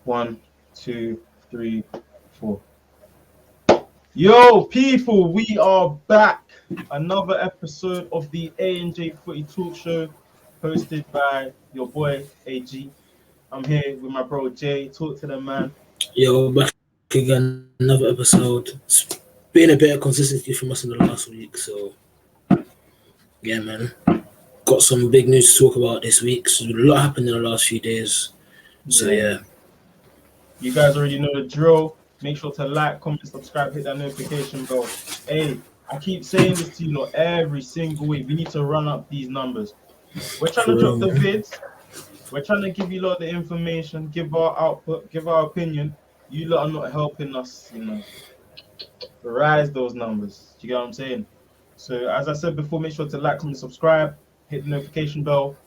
One, two, three, four. Yo, people, we are back. Another episode of the A&J Footy Talk Show, hosted by your boy AG. I'm here with my bro Jay. Talk to them, man. Yeah, we're back again, another episode. It's been a bit of consistency from us in the last week, so yeah, man. Got some big news to talk about this week. So a lot happened in the last few days. So Yeah, yeah, you guys already know the drill. Make sure to like, comment, subscribe, hit that notification bell. Hey, I keep saying this to you lot every single week. We need to run up these numbers. We're trying to for drop real, the man. vids. We're trying to give you a lot of the information, give our output, give our opinion. You lot are not helping us, rise those numbers. Do you get what I'm saying? So as I said before, make sure to like, comment, subscribe, hit the notification bell,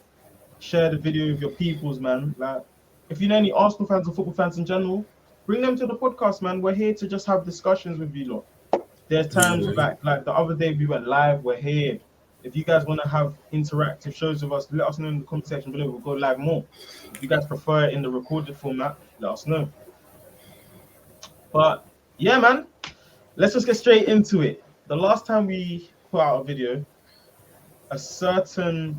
share the video with your peoples, man. Like, if you know any Arsenal fans or football fans in general, bring them to the podcast, man. We're here to just have discussions with you lot. There's Yeah, times man. like the other day we went live. We're here. If you guys want to have interactive shows with us, let us know in the comment section below. We'll go live more. If you guys prefer it in the recorded format, let us know. But yeah, man, let's just get straight into it. The last time we put out a video, a certain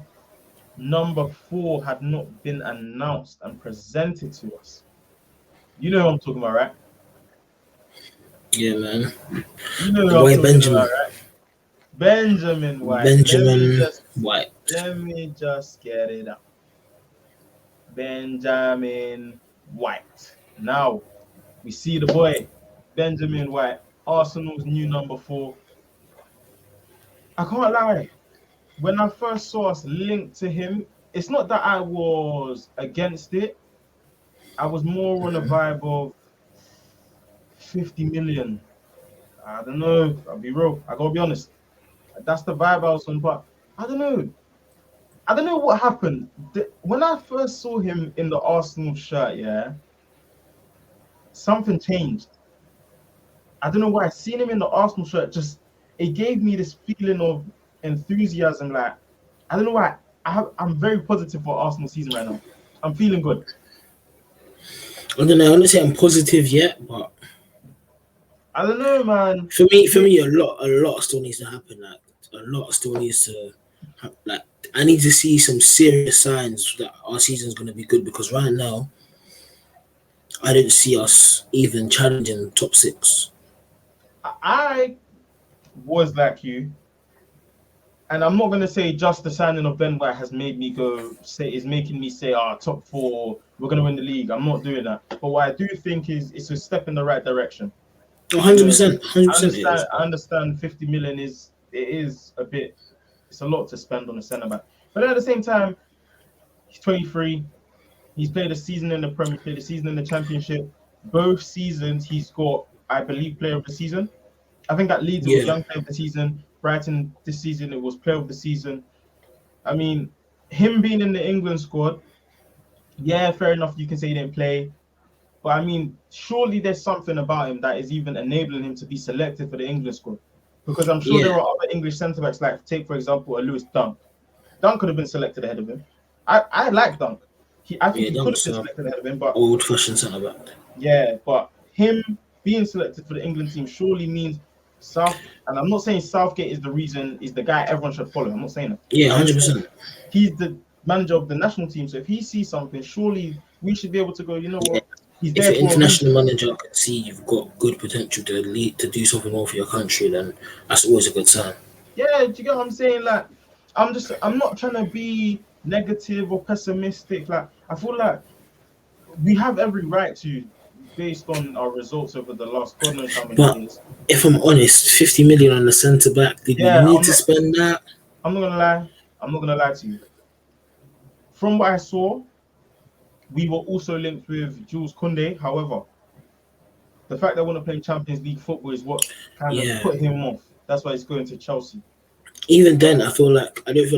number 4 had not been announced and presented to us. You know who I'm talking about, right? Yeah, man. You know The who I'm boy talking about, Benjamin, right? Benjamin White. Benjamin White. Let me just get it up. Benjamin White. Now we see the boy, Benjamin White, Arsenal's new number 4. I can't lie. When I first saw us linked to him, it's not that I was against it. I was more on a vibe of 50 million. I don't know. I'll be real. I gotta be honest. That's the vibe I was on, but I don't know. I don't know what happened. When I first saw him in the Arsenal shirt, yeah, something changed. I don't know why. Seeing him in the Arsenal shirt just it gave me this feeling of enthusiasm. Like I don't know why. I'm very positive for Arsenal season right now. I'm feeling good. I don't know. I'm not saying I'm positive yet, but I don't know, man. for me, a lot still needs to happen. Like a lot still needs to, like I need to see some serious signs that our season's going to be good because right now I don't see us even challenging top six. I was like you, and I'm not gonna say just the signing of Ben White has made me go say is making me say, top 4, we're gonna win the league. I'm not doing that. But what I do think is it's a step in the right direction. One You hundred know, percent, one hundred I percent, it is, understand. I bro. understand. 50 million is a bit. It's a lot to spend on a centre back. But at the same time, he's 23. He's played a season in the Premier, played a season in the Championship. Both seasons he's got, I believe, Player of the Season. I think at Leeds it was Yeah, Young Player of the Season. Brighton this season it was Player of the Season. I mean, him being in the England squad, yeah, fair enough. You can say he didn't play, but I mean, surely there's something about him that is even enabling him to be selected for the England squad. Because I'm sure there yeah, are other English centre backs, like take for example a Lewis Dunk. Dunk could have been selected ahead of him. I like Dunk. I think yeah. he could Don't have been so selected ahead of him, but old fashioned centre back. yeah, but him being selected for the England team surely means South. And I'm not saying Southgate is the reason, is the guy everyone should follow. I'm not saying that. Yeah, one I'm hundred just saying percent. he's the manager of the national team. So if he sees something, surely we should be able to go, you know Yeah, what? He's if there an for a reason. international manager can see you've got good potential to lead to do something more for your country, then that's always a good sign. Yeah, do you get what I'm saying? Like, I'm not trying to be negative or pessimistic. Like, I feel like we have every right to, based on our results over the last God knows how many But years. if I'm honest, 50 million on the centre back, did we Yeah, need to spend that? I'm not gonna lie. I'm not gonna lie to you. From what I saw, we were also linked with Jules Koundé. However, the fact that we're not playing Champions League football is what kind of Yeah. put him off. That's why he's going to Chelsea. Even then, I don't feel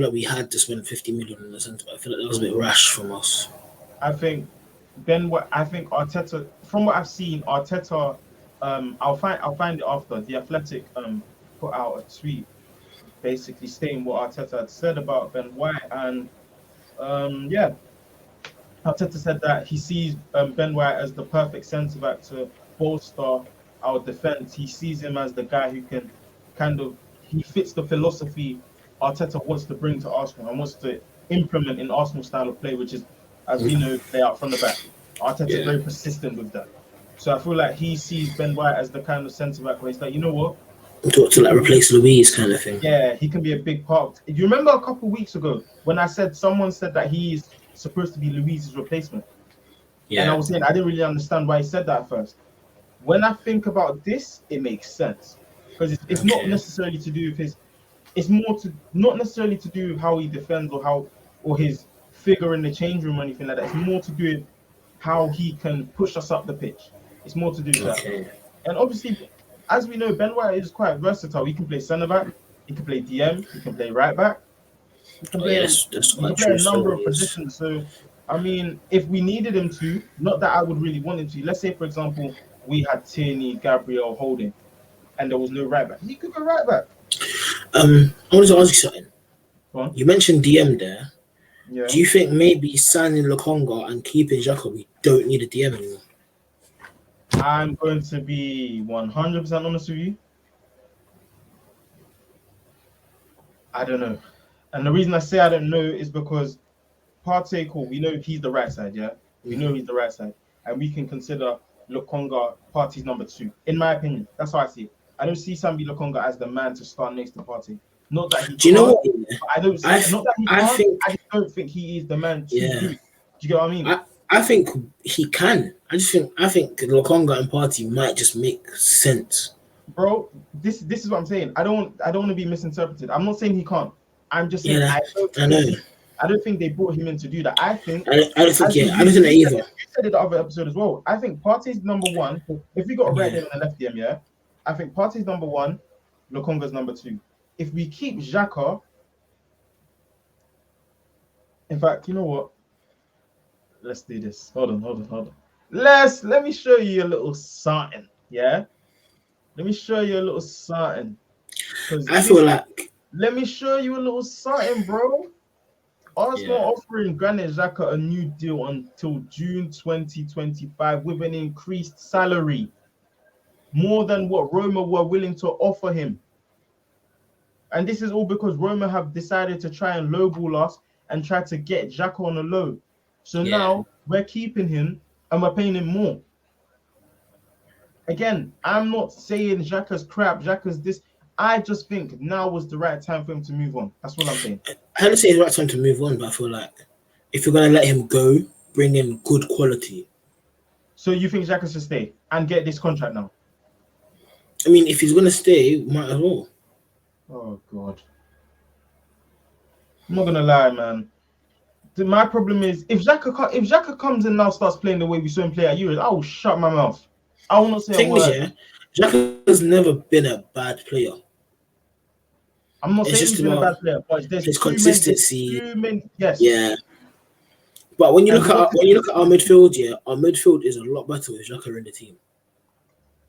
like we had to spend 50 million on the centre back. I feel like that was a bit rash from us. I think what I think Arteta, from what I've seen, Arteta, I'll find it after the Athletic put out a tweet basically stating what Arteta had said about Ben White, and yeah, Arteta said that he sees Ben White as the perfect centre back to bolster our defense. He sees him as the guy who can he fits the philosophy Arteta wants to bring to Arsenal and wants to implement in Arsenal style of play, which is, as we know, play out from the back. Arteta is very persistent with that. So I feel like he sees Ben White as the kind of centre back where he's like, you know what? To like replace Louise kind of thing. Yeah, he can be a big part. You remember a couple of weeks ago when someone said that he's supposed to be Louise's replacement? Yeah. And I was saying I didn't really understand why he said that at first. When I think about this, it makes sense because it's not necessarily to do with it's more to not necessarily to do with how he defends or his figure in the change room or anything like that. It's more to do with how he can push us up the pitch. It's more to do with that. And obviously, as we know, Ben White is quite versatile. He can play centre back, he can play DM, he can play right back. He can play, a number of positions. So, I mean, if we needed him to, not that I would really want him to. Let's say, for example, we had Tierney, Gabriel, Holding, and there was no right back. He could go right back. I wanted to ask you something. Go on. You mentioned DM there. Yeah. Do you think maybe signing Lokonga and keeping Xhaxa, we don't need a DM anymore? I'm going to be 100% honest with you. I don't know. And the reason I say I don't know is because Partey, cool, we know he's the right side, yeah? We know he's the right side. And we can consider Lokonga Partey's number 2. In my opinion, that's how I see it. I don't see Sambi Lokonga as the man to start next to Partey. Not that he do you know what? I don't see, not that he can't, I just don't think he is the man to do it. Do you get what I mean? I think he can. I think Lokonga and Partey might just make sense. Bro, this is what I'm saying. I don't want to be misinterpreted. I'm not saying he can't. I'm just saying I don't think they brought him in to do that. I don't think that either. You said it the other episode as well. I think Partey's number 1. If we got a right DM and a left DM, yeah, I think Partey's number 1, Lokonga's number 2. If we keep Xhaxa, in fact, you know what? Let's do this. Hold on. Let me show you a little something. Yeah. Let me show you a little something. Let me show you a little something, bro. Arsenal offering Granit Xhaka a new deal until June 2025 with an increased salary, more than what Roma were willing to offer him. And this is all because Roma have decided to try and lowball us and try to get Xhaka on a low. So now we're keeping him and we're paying him more. Again, I'm not saying Xhaka's crap, Xhaka's this. I just think now was the right time for him to move on. That's what I'm saying. I don't say it's the right time to move on, but I feel like if you're going to let him go, bring in good quality. So you think Xhaka should stay and get this contract now? I mean, if he's going to stay, might as well. Oh, God. I'm not going to lie, man. My problem is, if Xhaka comes and now starts playing the way we saw him play at Euros, I will shut my mouth. I will not say a word. Xhaka has never been a bad player. I'm not saying he's been a bad player, but there's his consistency. Yes. Yeah. But when you look at our midfield, our midfield is a lot better with Xhaka in the team.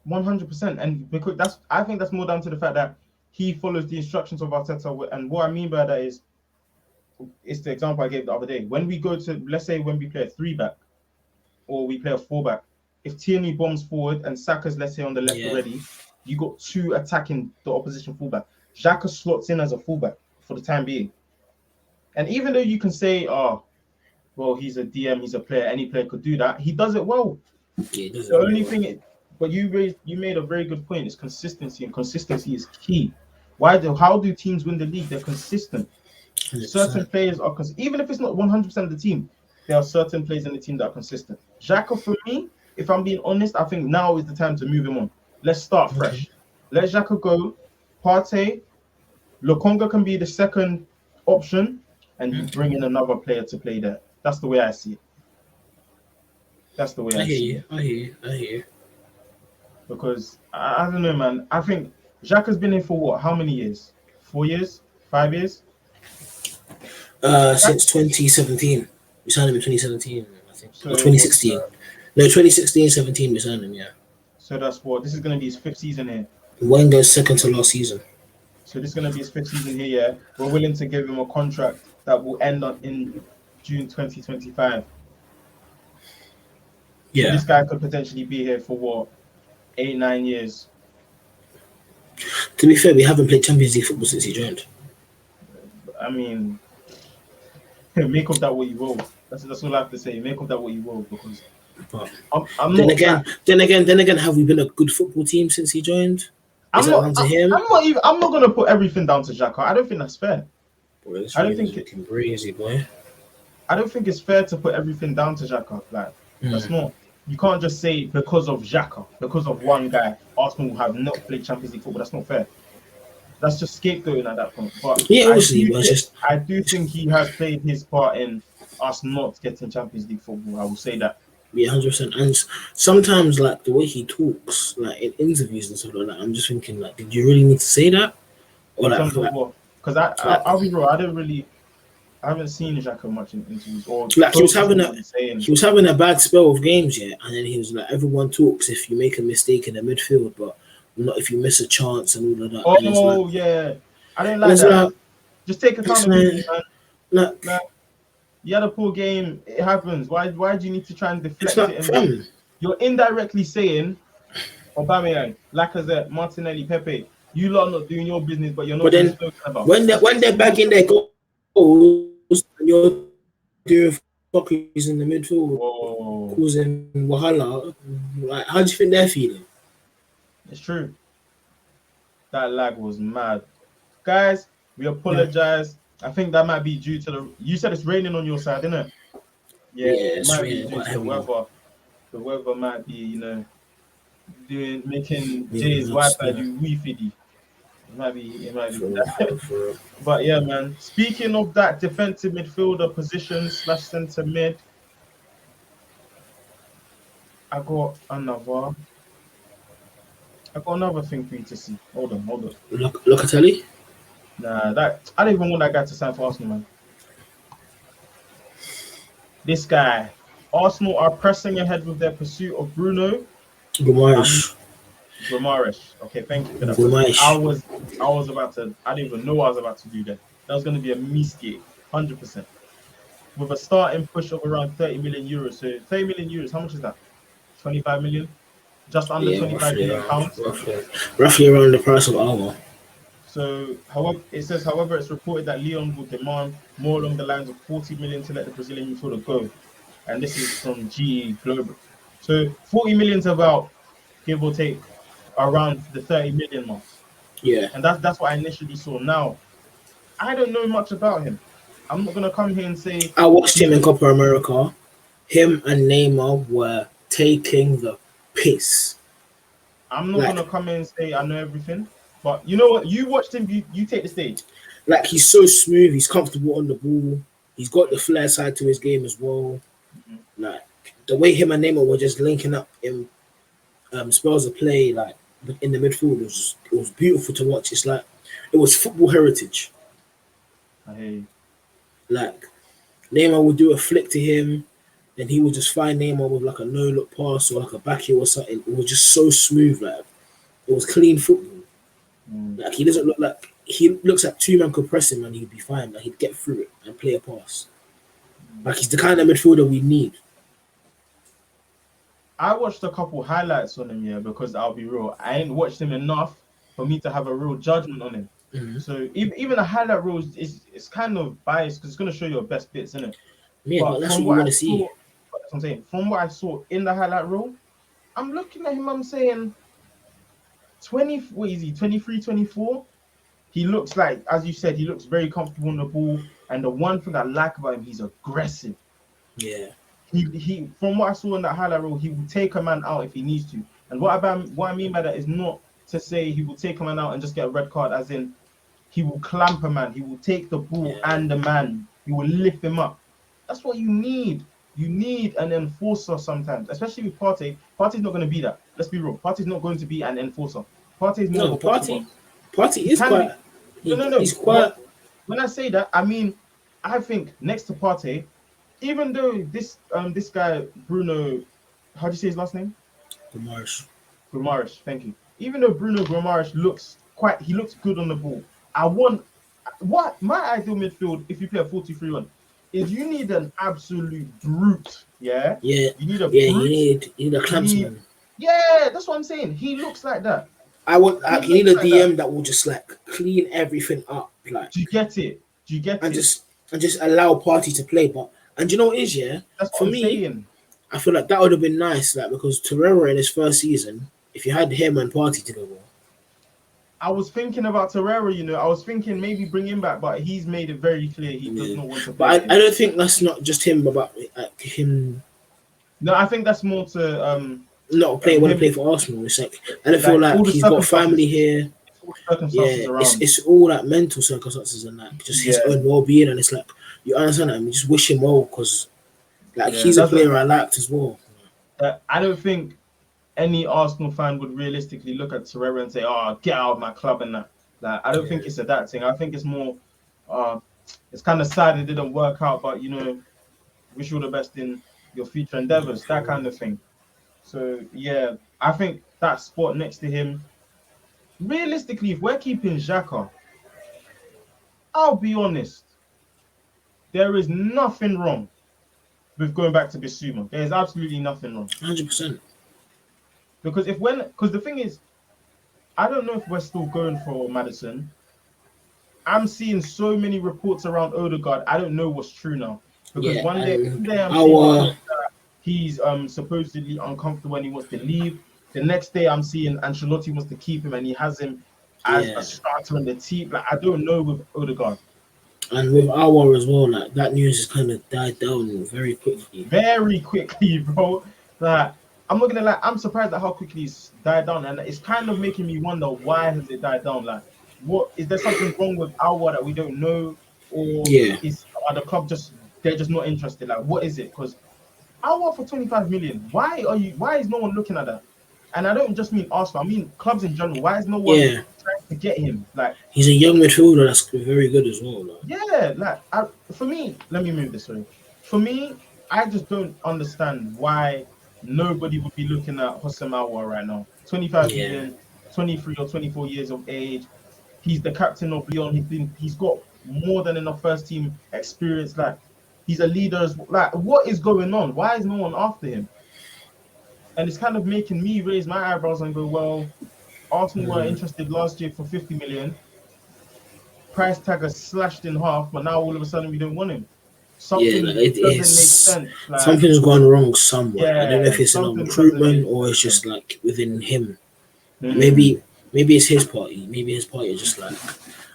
100%, and because I think that's more down to the fact that he follows the instructions of Arteta, and what I mean by that is, it's the example I gave the other day. When we go to, let's say, when we play a 3-back or we play a 4-back, if Tierney bombs forward and Saka's, let's say, on the left already, you got 2 attacking the opposition fullback. Xhaka slots in as a fullback for the time being. And even though you can say, oh, well, he's a DM, he's a player, any player could do that, he does it well. Yeah, the only thing, but you made a very good point, is consistency, and consistency is key. How do teams win the league? They're consistent. 100%. Certain players are even if it's not 100% of the team, there are certain players in the team that are consistent. Xhaka, for me, if I'm being honest, I think now is the time to move him on. Let's start fresh. Let Xhaka go. Partey, Lokonga can be the second option, and you bring in another player to play there. That's the way I see it. That's the way I see it. I hear you. Because I don't know, man. I think Xhaka's been here for what? How many years? 4 years? 5 years? Since 2017. We signed him in 2017, I think. Or 2016. No, 2016, 17 we signed him, yeah. So that's what? This is going to be his 5th season here. Wenger's second to last season. So this is going to be his 5th season here, yeah. We're willing to give him a contract that will end up in June 2025. Yeah. This guy could potentially be here for what, 8-9 years. To be fair, we haven't played Champions League football since he joined. I mean, make of that what you will. That's all I have to say. Make of that what you will, because But I'm then not again, that. then again, have we been a good football team since he joined? Is I'm that not. down to him? I'm not gonna put everything down to Xhaka. I don't think that's fair. Boy, this I don't Ravens think it, looking breezy, boy. I don't think it's fair to put everything down to Xhaka. Like, that's Mm. not. You can't just say because of Xhaka, because of one guy, Arsenal have not played Champions League football. That's not fair. That's just scapegoating at that point. But Yeah, obviously, but it's just I do think he has played his part in us not getting Champions League football. I will say that. yeah, 100%. And sometimes, like the way he talks, like in interviews and stuff like that, I'm just thinking, like, did you really need to say that? Or In terms of like, what? Because like, I'll be real. I haven't seen Xhaka much in interviews or like he was focused having on a what he's saying. he was having a bad spell of games, yeah, and then he was like, everyone talks if you make a mistake in the midfield, but not if you miss a chance and all of that. Oh yeah, I don't And like it's that. like, Just take it's accountability, man. like, Like, you had a poor game. It happens. Why do you need to try and it's deflect it like, in that? fam. You're indirectly saying Aubameyang, Lacazette, Martinelli, Pepe, you lot not doing your business, but you're But not being then spoken about. when they're bagging their goals and you're doing fuckeries in the midfield, Whoa, causing wahala, like, how do you think they're feeling? it's true. That lag was mad, guys. We Yeah, apologize. I think that might be due to the. You said it's raining on your side, didn't it? Yeah, it it's might be raining due quite to the heavy now. weather. The weather might be, making Yeah, Jay's that's Wi-Fi the do Wi-Fi. It might be for real, for real, that. for real. But yeah, man. Speaking of that defensive midfielder position slash centre mid, I got another. I got another thing for you to see. Hold on, hold on. Locatelli. Nah, that I don't even want that guy to sign for Arsenal, man. This guy. Arsenal are pressing ahead with their pursuit of Bruno. Um, Gomares. Guimaraes. Okay, thank you for that. Because Gomares. I was about to. I didn't even know what I was about to do there. That was going to be a mistake, 100%. With a starting push of around 30 million euros. So 30 million euros, how much is that? 25 million? Just under Yeah, 25 million pounds. roughly around the price of armor. So, however, it says, however, it's reported that Leon will demand more along the lines of 40 million to let the Brazilian midfielder go. And this is from GE Global. So 40 million is about, give or take, around the 30 million mark. Yeah, And that's what I initially saw. Now, I don't know much about him. I'm not gonna come here and say, I watched him in yeah, Copa America. Him and Neymar were taking the piss. I'm not Like, gonna come in and say I know everything. But you know what? You watched him, you take the stage. like he's so smooth. He's comfortable on the ball. He's got the flair side to his game as well. Mhm. Like the way him and Neymar were just linking up in spells of play, like in the midfield, it was beautiful to watch. It's like it was football heritage. I hear you. Like Neymar would do a flick to him, and he would just find Neymar with like a no look pass or like a back heel or something. It was just so smooth. Like it was clean football. Mm. Like he doesn't look like he looks like two man could press him and he'd be fine. Like he'd get through it and play a pass. Like he's the kind of midfielder we need. I watched a couple highlights on him, yeah, because I'll be real. I ain't watched him enough for me to have a real judgment on him. Mm-hmm. So even a highlight reel is kind of biased because it's gonna show your best bits, isn't it? Yeah, but But that's from what you what I want to see. saw, that's what I'm saying. From what I saw in the highlight reel, I'm looking at him. I'm saying 20. What is he? 23, 24. He looks like, as you said, he looks very comfortable on the ball. And the one thing I like about him, he's aggressive. Yeah, He from what I saw in that highlight reel, he will take a man out if he needs to. And what I mean by that is not to say he will take a man out and just get a red card, as in he will clamp a man, he will take the ball yeah, and the man, he will lift him up. That's what you need. You need an enforcer sometimes, especially with Partey. Partey's not going to be that. Let's be real. Partey's not going to be an enforcer. Partey's more of no, a box to party, box. party He is can be. quite. No. He's quite. When I say that, I mean I think next to Partey, even though this guy Bruno, how do you say his last name? Gomares. Guimaraes. Thank you. Even though Bruno Guimaraes he looks good on the ball. I want what my ideal midfield if you play a 4-2-3-1. if you need an absolute brute, yeah, Yeah, you need a yeah. brute. You need a You need, clansman. yeah, that's what I'm saying. He looks like that. I want He you need looks a like that. DM that will just like clean everything up, like Do you get it? Do you get and it? just allow party to play. But and you know what is yeah, That's what for I'm me, saying. I feel like that would have been nice, like because Torreira in his first season, if you had him and Party together, I was thinking about Torreira, you know, I was thinking maybe bring him back, but he's made it very clear he does yeah. not want to But play again. I don't think that's not just him about him No, I think that's more to not want to him, play for Arsenal. It's like I don't feel like like all the he's got circumstances, family here. all the circumstances Yeah, around. it's all like mental circumstances and like just his Yeah, own well being, and it's like you understand that. And you just wish him well because like yeah. he's a player I liked as well. I don't think any Arsenal fan would realistically look at Torreira and say, "Oh, get out of my club," and that. Like, I don't think Yeah, it's a that thing. I think it's more, uh, it's kind of sad it didn't work out, but you know, wish you all the best in your future yeah, endeavors, for that real. kind of thing. So yeah, I think that spot next to him, realistically, if we're keeping Xhaka, I'll be honest, there is nothing wrong with going back to Bissouma. There is absolutely nothing wrong 100%. because because the thing is, I don't know if we're still going for Madison. I'm seeing so many reports around Odegaard. I don't know what's true now because Yeah, one and day I'm seeing our reports that he's supposedly uncomfortable and he wants to leave. The next day I'm seeing Ancelotti wants to keep him and he has him as a yeah, starter in the team. Like I don't know with Odegaard. and with our as well, like that news has kind of died down very quickly. Very quickly, bro. Like I'm not gonna lie, I'm surprised at how quickly it's died down, and it's kind of making me wonder why has it died down. Like, what is there something wrong with our that we don't know, or Yeah, are the club just they're just not interested? Like, what is it? Because our for 25 million, why are you? Why is no one looking at that? And I don't just mean Arsenal, I mean clubs in general. Why is no one yeah, trying to get him? Like, he's a young midfielder that's very good as well. Like. yeah, like for me, let me move this way. For me, I just don't understand why nobody would be looking at Hosam Aouar right now. 25 Yeah, million, 23 or 24 years of age. He's the captain of Lyon. He's got more than enough first team experience. Like he's a leader. Like what is going on? Why is no one after him? And it's kind of making me raise my eyebrows and go, well, Arsenal were mm, interested last year for 50 million. Price tag is slashed in half, but now all of a sudden we don't want him. yeah. Like Something it doesn't make is sense. Like, something's gone wrong somewhere. I don't know if yeah, it's in our something doesn't recruitment make or it's sense. just like within him. Hmm. Maybe it's his party. Maybe his party is just like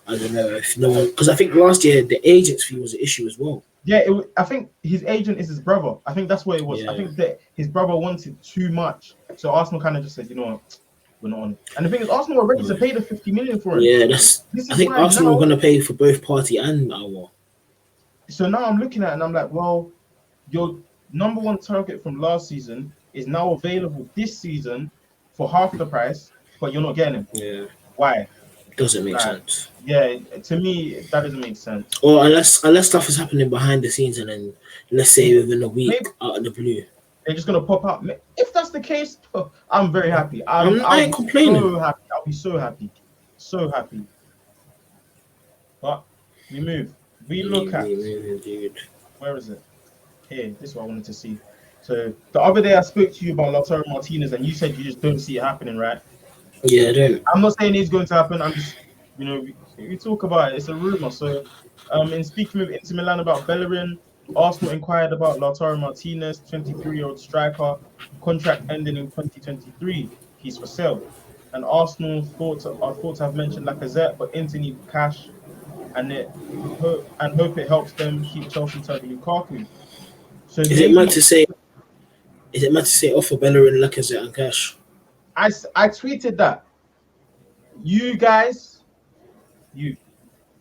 I don't know if no one because I think last year the agents fee was an issue as well. Yeah, I think his agent is his brother. I think that's what it was. I Yeah, think that his brother wanted too much, so Arsenal kind of just said, you know what, we're not on it. And the thing is, Arsenal are ready to yeah, pay the 50 million for him. yeah. That's This I is think why Arsenal are now. gonna pay for both party and our. So now I'm looking at it and I'm like, well, your number one target from last season is now available this season for half the price, but you're not getting him. Yeah, Why? doesn't make Like, sense. yeah, to me that doesn't make sense. Or unless stuff is happening behind the scenes and then let's say within a week Maybe out of the blue. they're just gonna pop up. If that's the case, I'm very happy. I I'll ain't be complaining. so happy. I'll be so happy, so happy. But we move. We look at Dude. where is it? Here, this is what I wanted to see. So the other day I spoke to you about Lautaro Martinez, and you said you just don't see it happening, right? Yeah, I don't. I'm not saying it's going to happen. I'm just, we talk about it. It's a rumor. So, in speaking with Inter Milan about Bellerin, Arsenal inquired about Lautaro Martinez, 23-year-old striker, contract ending in 2023. He's for sale. And Arsenal are thought to have mentioned Lacazette, but Inter need cash, and hope it helps them keep Chelsea turning Lukaku. So Is it meant maybe to say? Is it meant to say offer Bellerin, Lacazette, and cash? I tweeted that you guys, you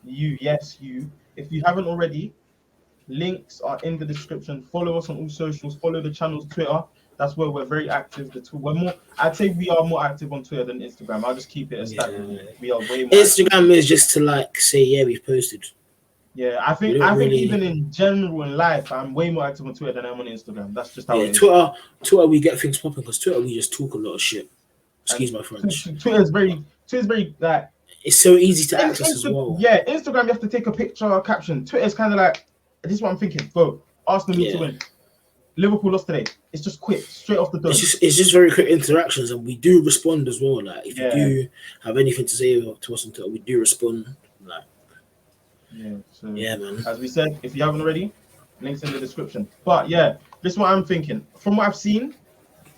yes, you. If you haven't already, links are in the description. Follow us on all socials. Follow the channel's Twitter. That's where we're very active. We're more. I'd say we are more active on Twitter than Instagram. I'll just keep it a stat with Yeah. you. We are way more active. Instagram is just to like say yeah we've posted. Yeah, We don't I think really. even in general in life, I'm way more active on Twitter than I'm on Instagram. That's just how Yeah, it is. Twitter we get things popping because Twitter we just talk a lot of shit. Excuse And my French. Twitter's very like It's so easy to access as well. Yeah, Instagram you have to take a picture or caption. Twitter's kind of like this is what I'm thinking. Go. Arsenal need to win. Liverpool lost today. It's just quick, straight off the dome. It's just very quick interactions, and we do respond as well. Like if you do have anything to say to us on Twitter, we do respond. Like so man. As we said, if you haven't already, links in the description. But yeah, this is what I'm thinking. From what I've seen,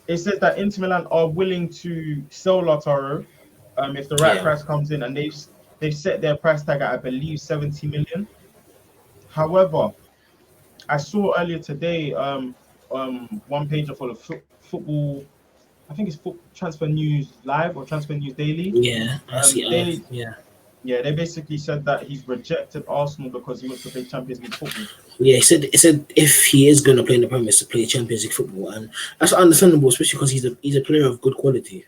it says that Inter Milan are willing to sell Lautaro if the right price comes in, and they've set their price tag at, I believe, 70 million. However, I saw earlier today one page full of football. I think it's Transfer News Live or Transfer News Daily. Yeah, I see. Yeah, they basically said that he's rejected Arsenal because he wants to play Champions League football. Yeah, he said if he is going to play in the Premier League, to play Champions League football, and that's understandable, especially because he's a player of good quality.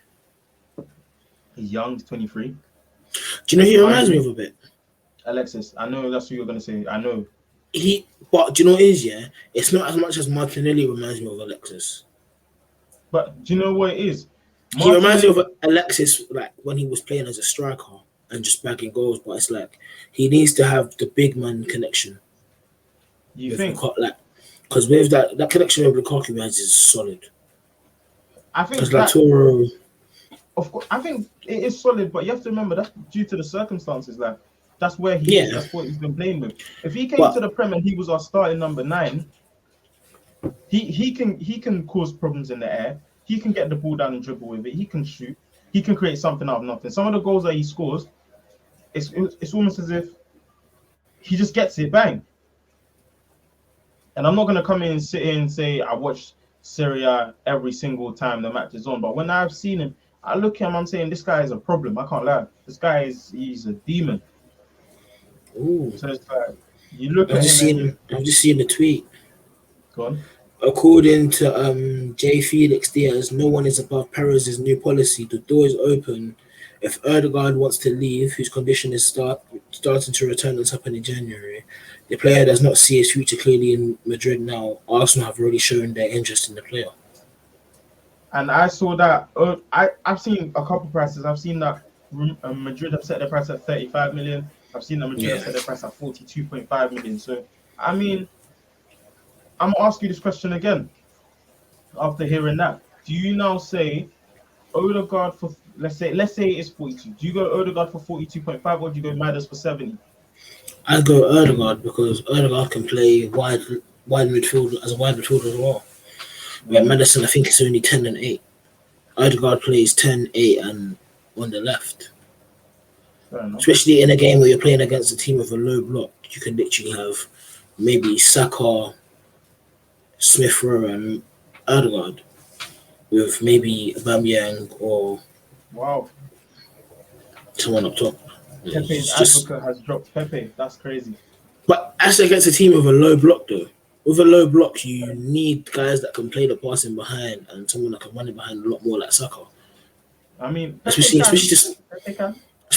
He's young, he's 23. Do you know who he reminds me of a bit? Alexis. I know that's who you're going to say. I know. But do you know what it is? Yeah, it's not as much as Martinelli reminds me of Alexis. But do you know what it is? He reminds me of Alexis, like when he was playing as a striker and just bagging goals. But it's like he needs to have the big man connection. You think? Because with that connection with Lukaku has is solid. I think because Lautaro. Of course, I think it is solid, but you have to remember that's due to the circumstances. Like that's where that's what he's been playing with. If he came to the Prem and he was our starting number 9, he can cause problems in the air. He can get the ball down and dribble with it. He can shoot. He can create something out of nothing. Some of the goals that he scores, it's almost as if he just gets it, bang. And I'm not going to come in and sit here and say I watch Serie A every single time the match is on. But when I've seen him, I look at him, I'm saying this guy is a problem. I can't lie. This guy he's a demon. Ooh. So it's like, you look at him. I've just seen the tweet. Go on. According to J. Felix Diaz, no one is above Perez's new policy. The door is open. If Erdegaard wants to leave, whose condition is starting to return on top in January, the player does not see his future clearly in Madrid now. Arsenal have already shown their interest in the player. And I saw that. I've seen a couple prices. I've seen that Madrid have set their price at 35 million. I've seen that Madrid have set their price at 42.5 million. So, I mean, I'm gonna ask you this question again. After hearing that, do you now say Odegaard for let's say it is 42? Do you go Odegaard for 42.5 or do you go Madders for 70? I go Erdegaard because Erdegaard can play wide midfield as a wide midfielder as well. Where Maddison, I think, is only 10 and 8. Odegaard plays 10, 8, and on the left. Especially in a game where you're playing against a team with a low block, you can literally have maybe Saka, Smith Rowe, and Odegaard with maybe Aubameyang or someone up top. Pepe's advocate has dropped Pepe. That's crazy. But actually against a team with a low block, though. With a low block, you need guys that can play the passing behind and someone that can run it behind a lot more like Saka. I mean, especially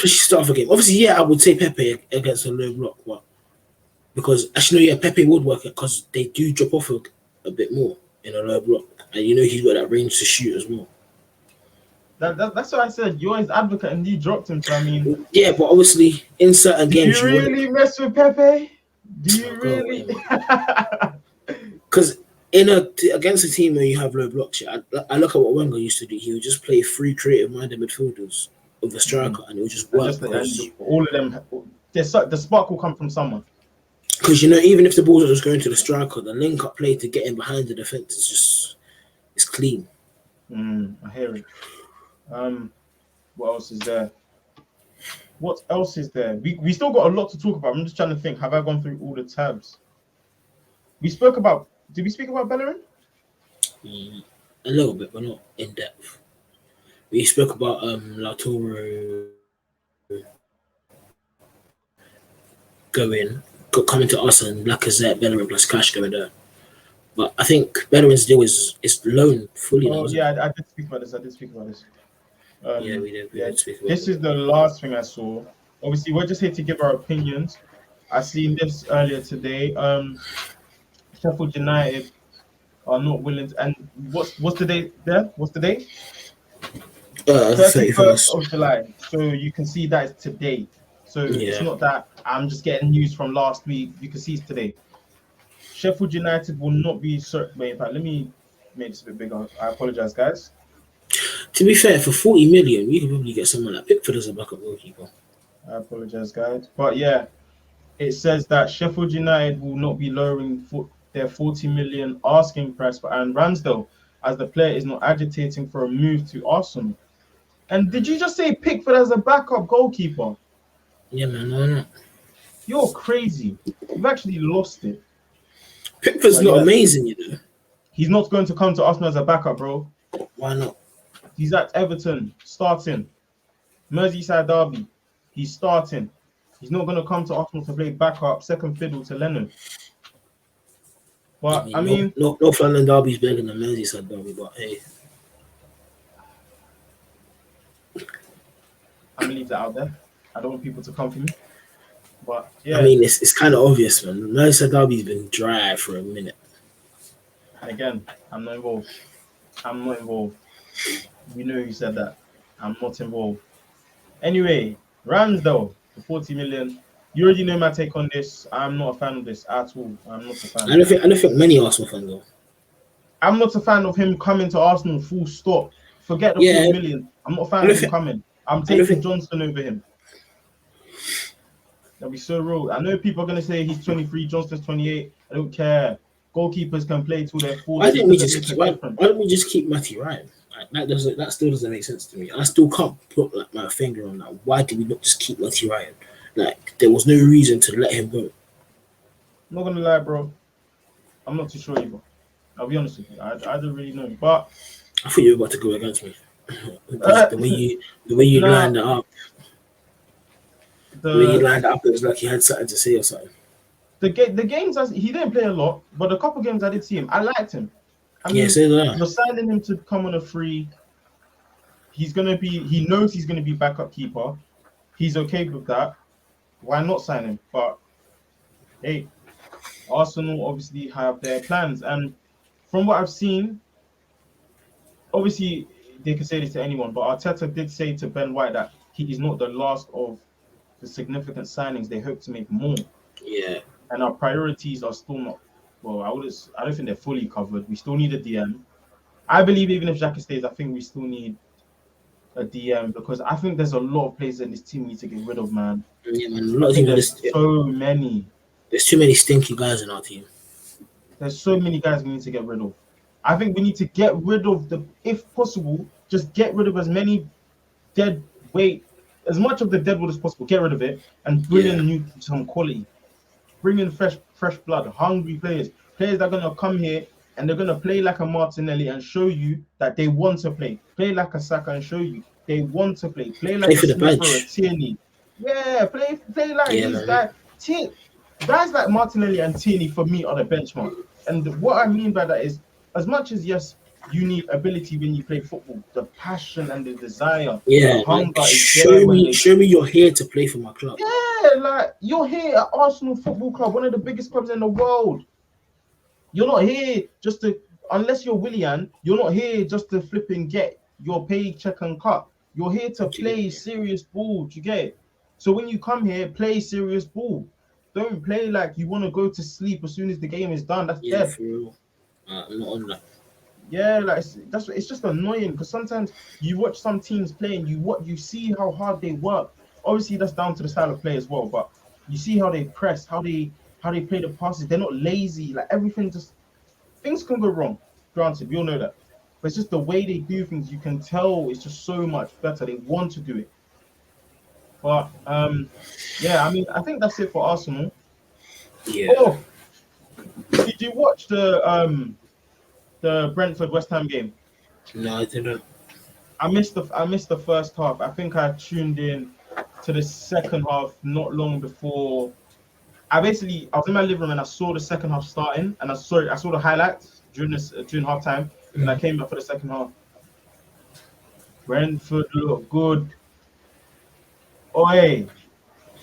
start of a game. Obviously, I would say Pepe against a low block, but because actually, Pepe would work it because they do drop off a bit more in a low block, and he's got that range to shoot as well. That's what I said. You're his advocate, and you dropped him. So I mean, but obviously, in certain games, do you really mess with Pepe? Do you really? Because against a team where you have low blocks, I look at what Wenger used to do. He would just play 3 creative-minded midfielders with a striker, and it would just work. All of them, the spark will come from someone. Because even if the ball was going to the striker, the link-up play to get in behind the defense is clean. I hear it. What else is there? We still got a lot to talk about. I'm just trying to think. Have I gone through all the tabs? Did we speak about Bellerin? A little bit, but not in depth. We spoke about Lautaro coming to us and Lacazette, Bellerin plus cash going there. But I think Bellerin's deal is loan fully. Oh yeah, I did speak about this. We did speak about this. Is the last thing I saw. Obviously, we're just here to give our opinions. I seen this earlier today. Sheffield United are not willing to, and what's the date there? What's the date? 31st of July. So you can see that it's today. So it's not that I'm just getting news from last week. You can see it's today. Sheffield United will not be. Wait, in fact, let me make this a bit bigger. I apologize, guys. To be fair, for 40 million, we could probably get someone like Pickford as a backup goalkeeper. I apologize, guys. But yeah, it says that Sheffield United will not be lowering their 40 million asking price for Aaron Ramsdale, as the player is not agitating for a move to Arsenal. And did you just say Pickford as a backup goalkeeper? Yeah, man, why not? You're crazy. You've actually lost it. Pickford's But not yeah, amazing, you know. he's not going to come to Arsenal as a backup, bro. Why not? He's at Everton, starting. Merseyside derby, he's starting. He's not going to come to Arsenal to play backup, second fiddle to Lennon. But I mean, North London derby's better than the Merseyside derby, but hey. I'm gonna leave that out there. I don't want people to come for me. But yeah, I mean, it's kind of obvious, man. Merseyside derby's been dry for a minute. and again, I'm not involved. I'm not involved. We know you said that. I'm not involved. Anyway, Ramsdale for 40 million. You already know my take on this. I'm not a fan of this at all. I'm not a fan. I don't think many Arsenal fans are. I'm not a fan of him coming to Arsenal full stop. Forget the 40 million. I'm not a fan of him coming. I'm taking Johnson over him. That'll be so real. I know people are going to say he's 23, Johnston's 28. I don't care. Goalkeepers can play till they're 40. Why don't we just keep Matty Ryan? Like, that still doesn't make sense to me. I still can't put like my finger on that. Why did we not just keep Matty Ryan? Like, there was no reason to let him go. I'm not gonna lie, bro. I'm not too sure either. I'll be honest with you. I don't really know. But I thought you were about to go against me. the way you lined it up. The way you lined it up, it was like you had something to say or something. The games, he didn't play a lot, but a couple games I did see him. I liked him. I mean, you're signing him to come on a free. He knows he's gonna be backup keeper. He's okay with that. Why not sign him? But hey, Arsenal obviously have their plans, and from what I've seen, obviously they can say this to anyone, but Arteta did say to Ben White that he is not the last of the significant signings. They hope to make more. Yeah. And our priorities are still not. Well, I don't think they're fully covered. We still need a DM. I believe even if Xhaxa stays, I think we still need a DM, because I think there's a lot of players in this team we need to get rid of, man. Yeah, man. A lot of there's so many. There's too many stinky guys in our team. There's so many guys we need to get rid of. I think we need to get rid of if possible, just get rid of as many as much of the dead weight as possible. Get rid of it and bring in some quality. Bring in fresh blood, hungry players that are gonna come here and they're gonna play like a Martinelli and show you that they want to play. Play like a Saka and show you they want to play. Play like a Smith or a Tierney. Yeah, play like these guys. Guys like Martinelli and Tierney for me are the benchmark. And what I mean by that is, as much as yes, you need ability when you play football, the passion and the desire, the hunger show me you're here to play for my club. Yeah, like you're here at Arsenal Football Club, one of the biggest clubs in the world. You're not here just to, unless you're Willian, you're not here just to flip and get your paycheck and cut. You're here to play serious ball. Do you get it? So when you come here, play serious ball. Don't play like you want to go to sleep as soon as the game is done. That's dead. For real. I'm not on that. Yeah, like it's just annoying, because sometimes you watch some teams play and you see how hard they work. Obviously, that's down to the style of play as well, but you see how they press, how they play the passes. They're not lazy. Like things can go wrong. Granted, we all know that, but it's just the way they do things. You can tell it's just so much better. They want to do it. But yeah, I mean, I think that's it for Arsenal. Yeah. Oh, did you watch the Brentford West Ham game? No, I didn't. I missed the first half. I think I tuned in to the second half not long before. I was in my living room and I saw the second half starting, and I saw the highlights during halftime, and I came back for the second half. Brentford looked good. Oi,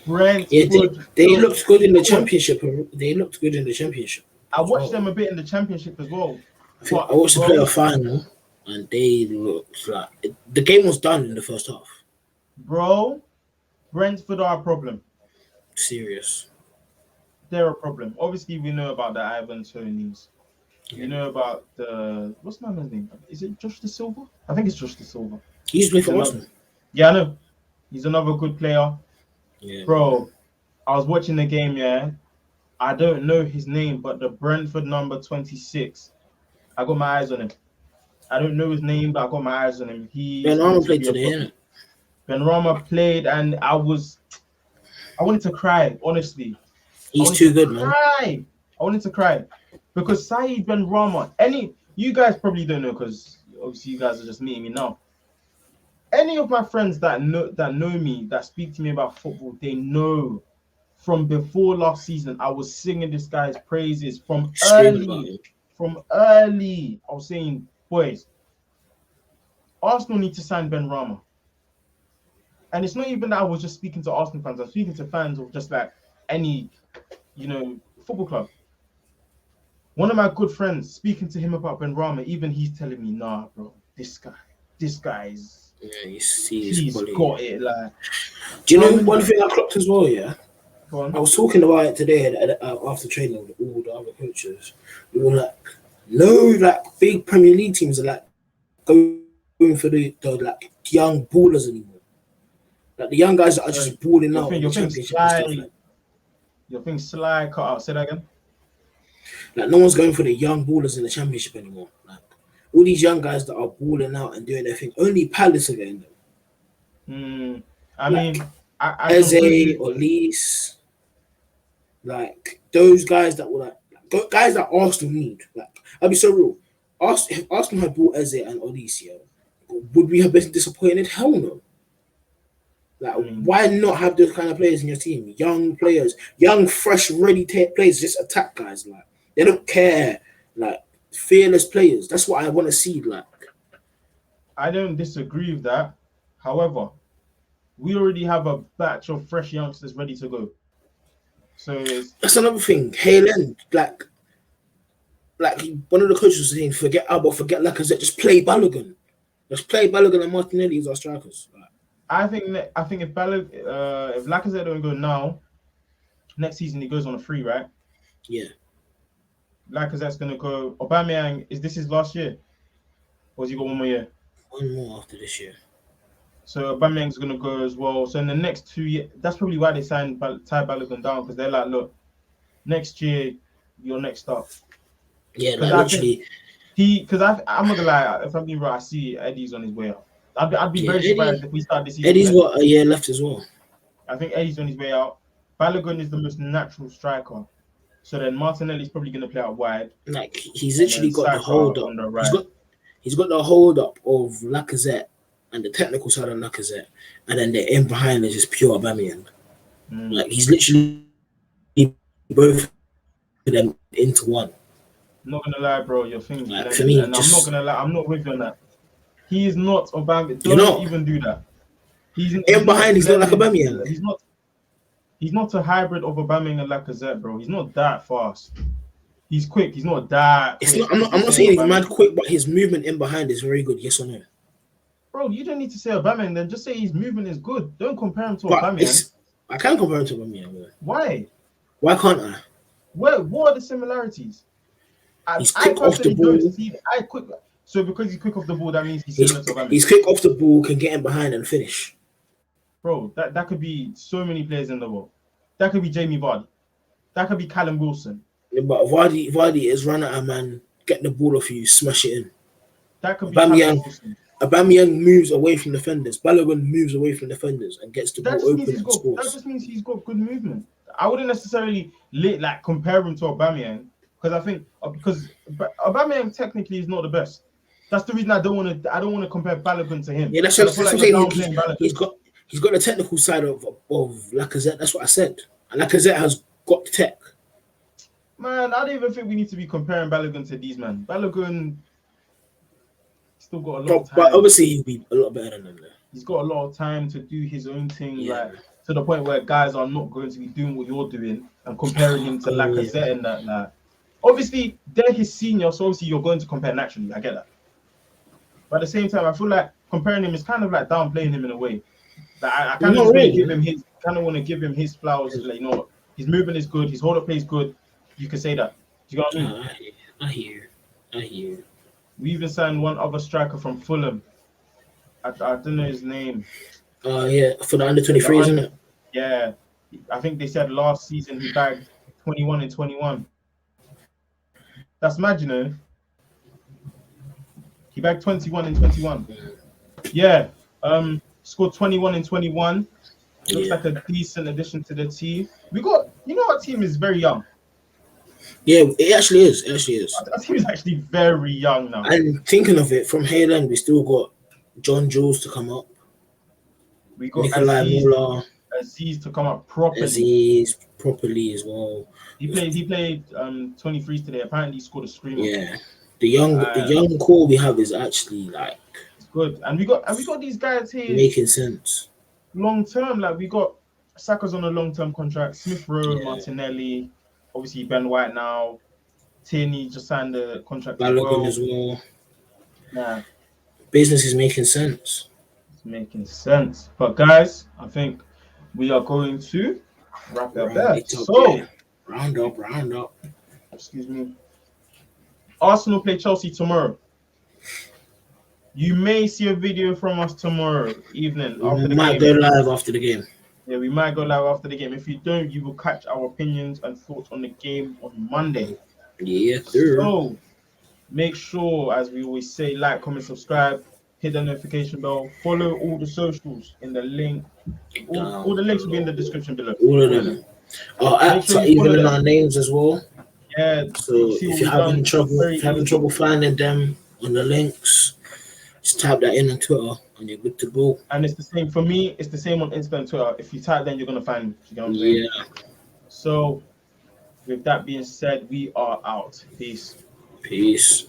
Brentford. Yeah, they looked good in the championship. They looked good in the championship. I watched them a bit in the championship as well. I watched the playoff final, and they looked like the game was done in the first half. Bro, Brentford are a problem. Serious. they're a problem. Obviously, we know about the Ivan Tonys. We Yeah. know about the what's my man's name? Is it Josh De Silva? I think it's Josh De Silva. He used to play He's for another. Arsenal. Yeah, I know. He's another good player, Yeah, man. bro. I was watching the game. Yeah, I don't know his name, but the Brentford number 26. I got my eyes on him. I don't know his name, but I got my eyes on him. Ben He's going Armour to played be a today, problem. innit? Benrahma played, and I wanted to cry. Honestly, I He's wanted too to good, man. cry. I wanted to cry because Saeed Benrahma. You guys probably don't know because obviously you guys are just meeting me now. Any of my friends that know me, that speak to me about football, they know from before last season I was singing this guy's praises from Screaming about early. him. From early, I was saying, boys, Arsenal need to sign Benrahma. And it's not even that I was just speaking to Arsenal fans. I'm speaking to fans of just like any, football club. One of my good friends speaking to him about Benrahma, even he's telling me, nah, bro, this guy's Yeah, you see his he's quality. got it. Like, Do you how know many? one thing I clocked as well? Yeah, Go on. I was talking about it today after training with all the other coaches. We were like, no, like big Premier League teams are like going for the like young ballers anymore. Like the young guys that are Sorry, just balling your out thing, in the your thing championship and stuff sly, like. your thing sly cut out. Say that again. Like no one's going for the young ballers in the championship anymore. Like all these young guys that are balling out and doing their thing. Only Palace are getting them. I Like mean, I can Eze agree. or Lees, like those guys that were like guys that Arsenal need. Like I'll be so real. If Arsenal had bought Eze and Odysseus, would we have been disappointed? Hell no. Like, I mean, why not have those kind of players in your team? Young players, young, fresh, ready players, just attack guys. Like they don't care. Like fearless players. That's what I want to see. Like I don't disagree with that. However, we already have a batch of fresh youngsters ready to go. So it's that's another thing. Halen, like one of the coaches was saying, forget Alba, forget Lacazette, just play Balogun. Just play Balogun and Martinelli as our strikers. Like, I think if Lacazette don't go now, next season he goes on a free, right? yeah. Lacazette's gonna go. Aubameyang, is this his last year, or has he got one more year? One more after this year. So Aubameyang's gonna go as well. So in the next 2 years, that's probably why they signed Ty Balogun down because they're like, look, next year you're next up. Yeah, Because like I think literally. I'm not gonna lie, if I'm being right, I see Eddie's on his way out. I'd be Yeah, very surprised if we start this season with Eddie's Eddie. got a year left as well. I think Eddie's on his way out. Balogun is the most natural striker. So then Martinelli's probably gonna play out wide, Like he's and then literally got the Saka hold up. on the He's right. got the hold up of Lacazette and the technical side of Lacazette, and then the in behind is just pure Aubameyang. Like he's literally both of them into one. I'm not gonna lie, bro, your thing's Like for blending, me, and I'm not just gonna lie, I'm not with you on that. He is not Aubameyang. you're Don't not even do that. He's in not behind. He's not like blending. Aubameyang. He's not a hybrid of Aubameyang and Lacazette, bro. He's not that fast. He's quick. He's not that It's quick. not. I'm To not. be I'm not saying saying he's Aubameyang. mad quick, but his movement in behind is very good. Yes or no? Bro, you don't need to say Aubameyang. Then just say his movement is good. Don't compare him to But Aubameyang. I can compare him to Aubameyang. Man. Why? Why can't I? What are the similarities? I He's quick off the personally don't ball. see. I quick. So because he's quick off the ball, that means he's similar to Aubameyang. He's quick off the ball, can get in behind and finish. Bro, that could be so many players in the world. That could be Jamie Vardy. That could be Callum Wilson. Yeah, but Vardy is run at a man, get the ball off you, smash it in. That could be Callum Aubameyang, Wilson. Aubameyang moves away from defenders. Balogun moves away from defenders and gets the That ball just means open and that scores. just means he's got good movement. I wouldn't necessarily compare him to Aubameyang because I think because Aubameyang technically is not the best. That's the reason I don't want to compare Balogun to him. Yeah, that's Because what I I'm feel like saying. you're downplaying He's Balogun. got the technical side of Lacazette. That's what I said. And Lacazette has got the tech. Man, I don't even think we need to be comparing Balogun to these men. Balogun still got a lot of time. But obviously he'll be a lot better than them. There. He's got a lot of time to do his own thing, Yeah. like to the point where guys are not going to be doing what you're doing and comparing him to Lacazette and that. Like, obviously, they're his senior, so obviously you're going to compare naturally. I get that. But at the same time, I feel like comparing him is kind of like downplaying him in a way. Like I kind of want to give him his flowers. Like, you know what? His movement is good. His hold up play is good. You can say that. Do you know what I mean? I hear. We even signed one other striker from Fulham. I don't know his name. Yeah, for the under The 23, isn't it? Yeah, I think they said last season he bagged 21 and 21. That's mad, you know. He bagged 21 and 21. Yeah. Scored 21 and 21. Looks Yeah. like a decent addition to the team. We got, our team is very young. Yeah, it actually is. It actually is. Our team is actually very young now. And thinking of it, from here then, we still got John Jules to come up. We got Nikolai Muller, Aziz to come up properly. Aziz properly as well. He played 23s today. Apparently he scored a screamer. Yeah. The young core we have is actually like it's good. And we got these guys here making sense. long term. Like we got Saka's on a long term contract, Smith Rowe, Yeah. Martinelli, obviously Ben White now. Tierney just signed a contract Balogun as well. as well. Yeah. Business is making sense. It's making sense. But guys, I think we are going to wrap it up there. So round up. Excuse me. Arsenal play Chelsea tomorrow. You may see a video from us tomorrow evening after the game. Might go live after the game. Yeah, we might go live after the game. If you don't, you will catch our opinions and thoughts on the game on Monday. Yeah, sure. So make sure, as we always say, like, comment, subscribe, hit the notification bell, follow all the socials in the link. All the links will be in the description below. All of them. Our apps are even in our names as well. Yeah. So if you're having trouble finding them on the links, just type that in on Twitter and you're good to go. And it's the same for me. It's the same on Insta and Twitter. If you type, then you're gonna find. You know what I'm saying? Yeah. So, with that being said, we are out. Peace. Peace.